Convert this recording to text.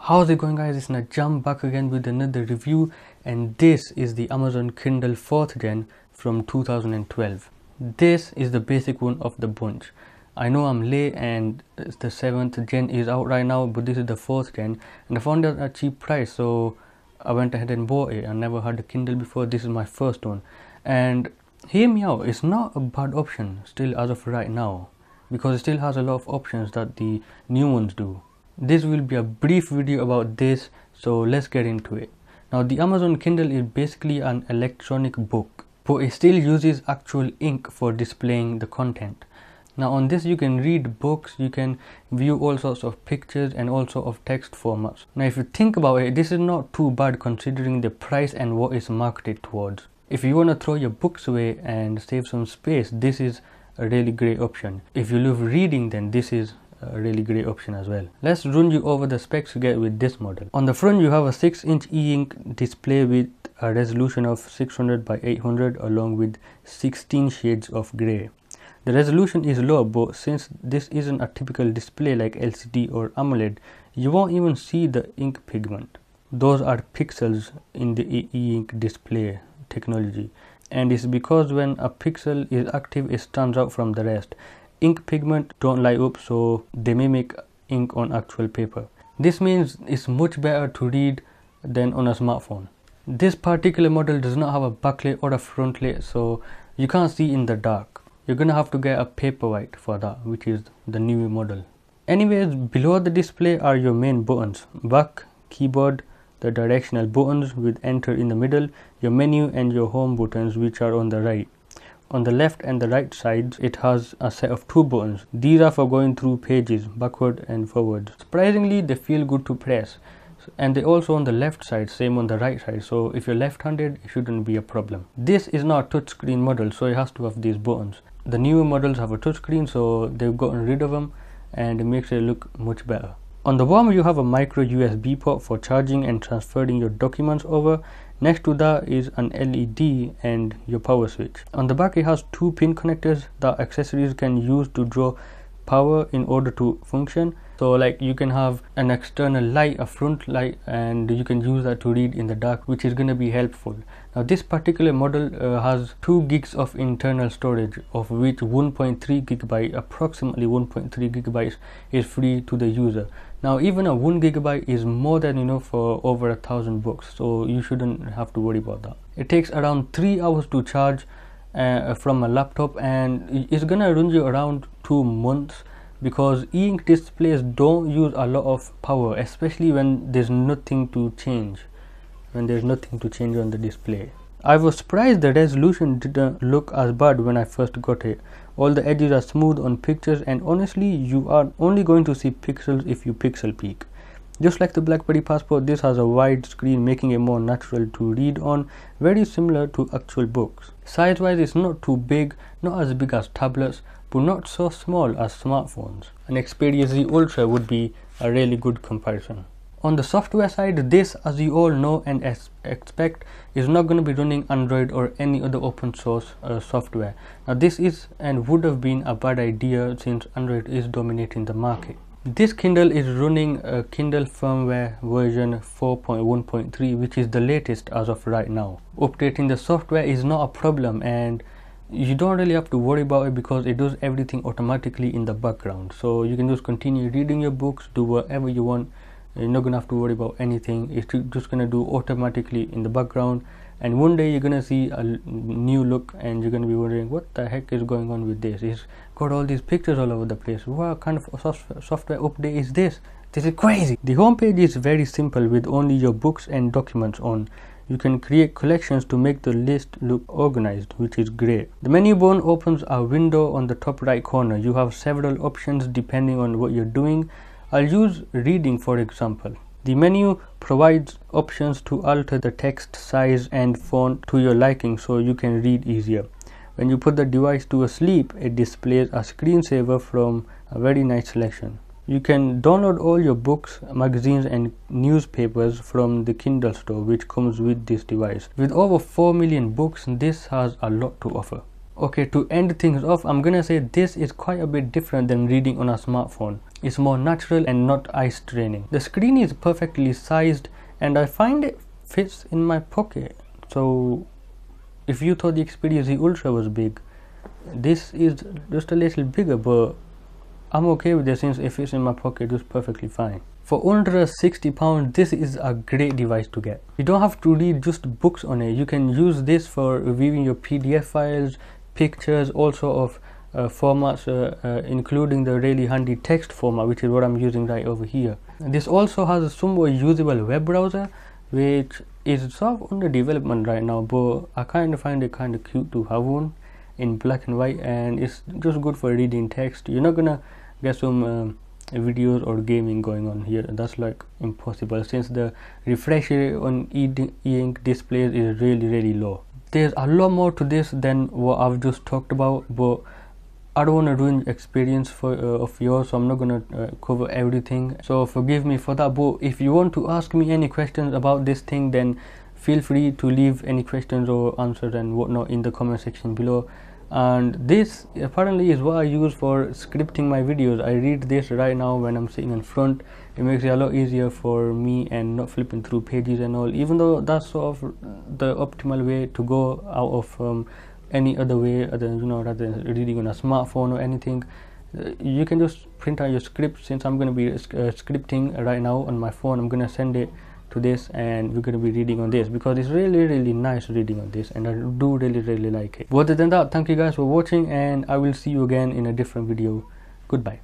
How's it going, guys? It's Najam back again with another review, and this is the Amazon Kindle 4th gen from 2012. This is the basic one of the bunch. I know I'm late and the 7th gen is out right now, but this is the 4th gen and I found it at a cheap price, so I went ahead and bought it. I never had a Kindle before. This is my first one, and hear me out, it's not a bad option still as of right now, because it still has a lot of options that the new ones do. This will be a brief video about this, so let's get into it. Now, the Amazon Kindle is basically an electronic book, but it still uses actual ink for displaying the content. Now, on this you can read books, you can view all sorts of pictures and also of text formats. Now, if you think about it, this is not too bad considering the price and what it's marketed towards. If you want to throw your books away and save some space, this is a really great option. If you love reading, then this is a really great option as well. Let's run you over the specs you get with this model. On the front you have a 6-inch e-ink display with a resolution of 600 by 800 along with 16 shades of grey. The resolution is low, but since this isn't a typical display like LCD or AMOLED, you won't even see the ink pigment. Those are pixels in the e-ink display technology, and it's because when a pixel is active it stands out from the rest. Ink pigment don't light up, so they may make ink on actual paper. This means it's much better to read than on a smartphone. This particular model does not have a backlight or a frontlight, so you can't see in the dark. You're gonna have to get a Paperwhite for that, which is the new model. Anyways, below the display are your main buttons: back, keyboard, the directional buttons with enter in the middle, your menu and your home buttons, which are on the right. On the left and the right sides, it has a set of 2 buttons. These are for going through pages backward and forward. Surprisingly, they feel good to press, and they also on the left side, same on the right side, so if you're left-handed it shouldn't be a problem. This is not a touchscreen model, so it has to have these buttons. The newer models have a touchscreen, so they've gotten rid of them and it makes it look much better. On the bottom you have a micro USB port for charging and transferring your documents over. Next to that is an LED and your power switch. On the back it has 2 pin connectors that accessories can use to draw power in order to function. So like you can have an external light, a front light, and you can use that to read in the dark, which is going to be helpful. Now, this particular model has 2 gigs of internal storage, of which 1.3 gigabyte, approximately 1.3 gigabytes is free to the user. Now, even a 1 gigabyte is more than enough for over 1,000 books, so you shouldn't have to worry about that. It takes around 3 hours to charge from a laptop, and it's gonna run you around 2 months, because e-ink displays don't use a lot of power, especially when there's nothing to change. On the display. I was surprised the resolution didn't look as bad when I first got it. All the edges are smooth on pictures, and honestly you are only going to see pixels if you pixel peek. Just like the BlackBerry Passport, this has a wide screen, making it more natural to read on, very similar to actual books. Size wise it's not too big, not as big as tablets, but not so small as smartphones. An Xperia Z Ultra would be a really good comparison. On the software side, this, as you all know and expect, is not going to be running Android or any other open source software. Now, this is and would have been a bad idea since Android is dominating the market. This Kindle is running a Kindle firmware version 4.1.3, which is the latest as of right now. Updating the software is not a problem, and you don't really have to worry about it because it does everything automatically in the background. So you can just continue reading your books, do whatever you want. You're not gonna have to worry about anything. It's just gonna do automatically in the background, and one day you're gonna see a new look and you're gonna be wondering what the heck is going on with this. It's got all these pictures all over the place. What kind of software update is this? This is crazy. The homepage is very simple with only your books and documents on. You can create collections to make the list look organized, which is great. The menu button opens a window on the top right corner. You have several options depending on what you're doing. I'll use reading for example. The menu provides options to alter the text size and font to your liking so you can read easier. When you put the device to sleep, it displays a screensaver from a very nice selection. You can download all your books, magazines and newspapers from the Kindle store, which comes with this device. With over 4 million books, this has a lot to offer. Okay, to end things off, I'm gonna say this is quite a bit different than reading on a smartphone. It's more natural and not eye straining. The screen is perfectly sized and I find it fits in my pocket. So if you thought the Xperia Z Ultra was big, this is just a little bigger, but I'm okay with this since it fits in my pocket just perfectly fine. For under £60, this is a great device to get. You don't have to read just books on it. You can use this for reviewing your PDF files, pictures, all sort of formats, including the really handy text format, which is what I'm using right over here. And this also has a somewhat usable web browser, which is sort of under development right now, but I kind of find it kind of cute to have one in black and white, and it's just good for reading text. You're not gonna get some videos or gaming going on here. That's like impossible since the refresh rate on e-ink displays is really low. There's a lot more to this than what I've just talked about, but I don't want to ruin experience of yours, so I'm not gonna cover everything, so forgive me for that. But if you want to ask me any questions about this thing, then feel free to leave any questions or answers and whatnot in the comment section below. And this apparently is what I use for scripting my videos. I read this right now when I'm sitting in front. It makes it a lot easier for me and not flipping through pages and all, even though that's sort of the optimal way to go out of any other way other, rather than reading on a smartphone or anything. You can just print out your script. Since I'm going to be scripting right now on my phone, I'm going to send it to this and we're going to be reading on this because it's really nice reading on this, and I do really like it. But other than that, thank you guys for watching, and I will see you again in a different video. Goodbye.